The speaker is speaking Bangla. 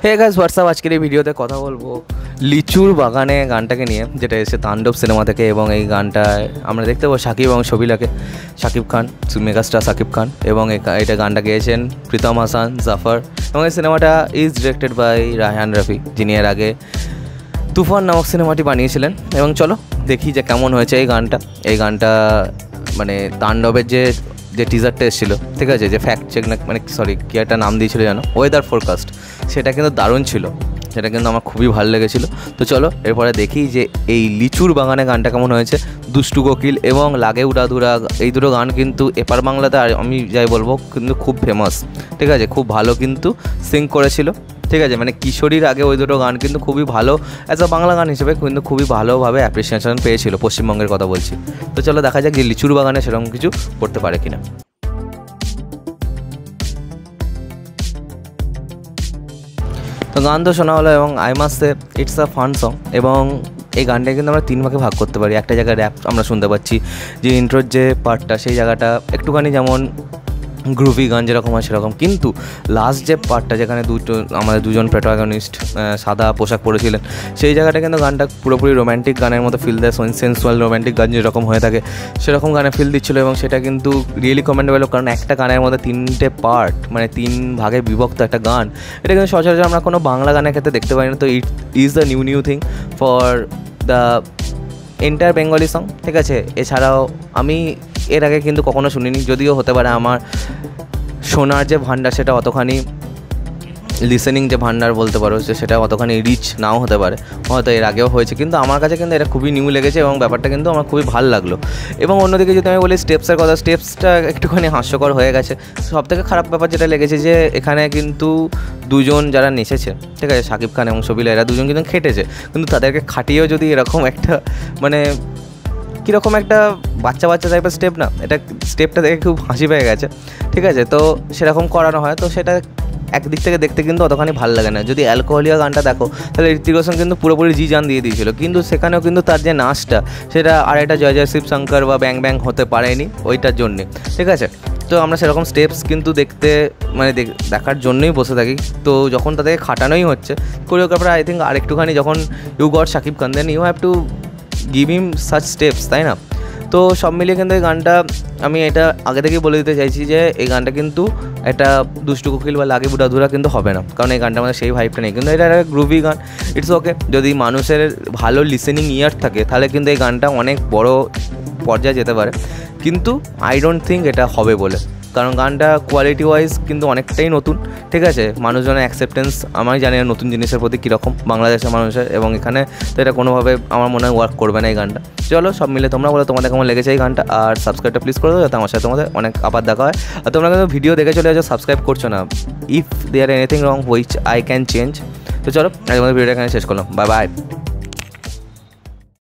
হে গাইস হোয়াটসঅ্যাপ, আজকের এই ভিডিওতে কথা বলবো লিচুর বাগানে গানটাকে নিয়ে, যেটা এসে তাণ্ডব সিনেমা থেকে। এবং এই গানটায় আমরা দেখতে পাবো শাকিব এবং শবিলাকে, শাকিব খান মেগাস্টার শাকিব খান, এবং এটা গানটা গেয়েছেন প্রীতম হাসান জাফর। এবং এই সিনেমাটা is directed by Raihan Rafi, যিনি এর আগে তুফান নামক সিনেমাটি বানিয়েছিলেন। এবং চলো দেখি যে কেমন হয়েছে এই গানটা মানে তাণ্ডবের যে টিজারটা এসেছিলো, ঠিক আছে, যে ফ্যাক্ট চেক না মানে সরি কী একটা নাম দিয়েছিল জানো, ওয়েদার ফোরকাস্ট, সেটা কিন্তু দারুণ ছিল, সেটা কিন্তু আমার খুবই ভালো লেগেছিলো। তো চলো এরপরে দেখি যে এই লিচুর বাগানে গানটা কেমন হয়েছে। দুষ্টু কোকিল এবং লাগে উড়াধুরা, এই দুটো গান কিন্তু এপার বাংলাতে আর আমি যাই বলবো কিন্তু খুব ফেমাস, ঠিক আছে, খুব ভালো কিন্তু সিং করেছিল, ঠিক আছে, মানে কিশোরীর আগে ওই দুটো গান কিন্তু খুবই ভালো অ্যাজ আ বাংলা গান হিসেবে কিন্তু খুবই ভালোভাবে অ্যাপ্রিসিয়েশন পেয়েছিল, পশ্চিমবঙ্গের কথা বলছি। তো চলো দেখা যাক যে লিচুর বাগানে সেরকম কিছু করতে পারে কিনা। তো গান তো শোনা হলো, এবং I must say it's a fun song. এবং এই গানটাকে কিন্তু আমরা 3 ভাগে ভাগ করতে পারি। একটা জায়গায় র্যাপ আমরা শুনতে পাচ্ছি, যে ইন্ট্রোর যে পার্টটা, সেই জায়গাটা একটুখানি যেমন গ্রুভি গান যেরকম হয় সেরকম, কিন্তু লাস্ট যে পার্টটা যেখানে আমাদের দুজন প্রোটাগনিস্ট সাদা পোশাক পরেছিলেন, সেই জায়গাটা কিন্তু গানটা পুরোপুরি রোম্যান্টিক গানের মতো ফিল দেয়, সেন্সুয়াল রোম্যান্টিক গান যেরকম হয়ে থাকে সেরকম গানে ফিল দিচ্ছিলো। এবং সেটা কিন্তু রিয়েলি কমেন্ডেবল, কারণ একটা গানের মধ্যে 3টে পার্ট, মানে 3 ভাগে বিভক্ত একটা গান, এটা কিন্তু সচরাচর আমরা কোনো বাংলা গানের ক্ষেত্রে দেখতে পাই না। তো it is the new thing for the entire Bengali song, ঠিক আছে। এছাড়াও আমি এর আগে কিন্তু কখনো শুনিনি, যদিও হতে পারে আমার শোনার যে ভান্ডার সেটা অতখানি, লিসেনিং যে ভান্ডার বলতে পারো যে সেটা অতখানি রিচ নাও হতে পারে, হয়তো এর আগেও হয়েছে, কিন্তু আমার কাছে কিন্তু এটা খুবই নিউ লেগেছে এবং ব্যাপারটা কিন্তু আমার খুবই ভালো লাগলো। এবং অন্যদিকে যদি আমি বলি স্টেপসের কথা, স্টেপসটা একটুখানি হাস্যকর হয়ে গেছে। সবথেকে খারাপ ব্যাপার যেটা লেগেছে যে এখানে কিন্তু দুজন যারা নেচেছে, ঠিক আছে, শাকিব খান এবং শবিলা, এরা দুজন কিন্তু খেটেছে, কিন্তু তাদেরকে খাটিয়েও যদি এরকম একটা মানে কীরকম একটা বাচ্চা টাইপের স্টেপ, না এটা স্টেপটা দেখে খুব হাসি পেয়ে গেছে, ঠিক আছে। তো সেরকম করানো হয়, তো সেটা একদিক থেকে দেখতে কিন্তু অতখানি ভালো লাগে না। যদি অ্যালকোহলিয়া গানটা দেখো, তাহলে ঋত্বিক রোশন কিন্তু পুরোপুরি জি জান দিয়ে দিয়েছিল, কিন্তু সেখানেও কিন্তু তার যে নাচটা, সেটা আর একটা জয় জয় শিব শঙ্কর বা ব্যাং ব্যাং হতে পারেনি ওইটার জন্যে, ঠিক আছে। তো আমরা সেরকম স্টেপস কিন্তু দেখতে মানে দেখার জন্যই বসে থাকি। তো যখন তাদেরকে খাটানোই হচ্ছে, কোরিওগ্রাফার আই থিঙ্ক আর একটুখানি, যখন you got Shakib Khan then you have to give him such steps, তাই না? তো সব মিলিয়ে কিন্তু এই গানটা, আমি এটা আগে থেকেই বলে দিতে চাইছি যে এই গানটা কিন্তু একটা দুষ্টু কোকিল বা লাগে উড়াধুরা কিন্তু হবে না, কারণ এই গানটা আমাদের সেই ভাইবটা নেই, কিন্তু এটা একটা গ্রুভি গান, ইটস ওকে। যদি মানুষের ভালো লিসেনিং ইয়ার থাকে তাহলে কিন্তু এই গানটা অনেক বড় পর্যায়ে যেতে পারে, কিন্তু আই ডোন্ট থিঙ্ক এটা হবে বলে, কারণ গানটা কোয়ালিটি ওয়াইজ কিন্তু অনেকটাই নতুন, ঠিক আছে। মানুষজনের অ্যাকসেপ্টেন্স আমি জানি না নতুন জিনিসের প্রতি কীরকম বাংলাদেশের মানুষের, এবং এখানে তো এটা কোনোভাবে আমার মনে হয় ওয়ার্ক করবে না এই গানটা। চলো সব মিলে তোমরা বলো তোমাদের কেমন লেগেছে এই গানটা, আর সাবস্ক্রাইবটা প্লিজ করে দাও যাতে আমার সাথে তোমাদের অনেক আবার দেখা হয়। আর তোমরা কিন্তু ভিডিও দেখে চলে যাচ্ছ, সাবস্ক্রাইব করছো না, if there anything wrong which I can change. তো চলো আজ আমাদের ভিডিওটা এখানে শেষ করলাম, বাই বাই।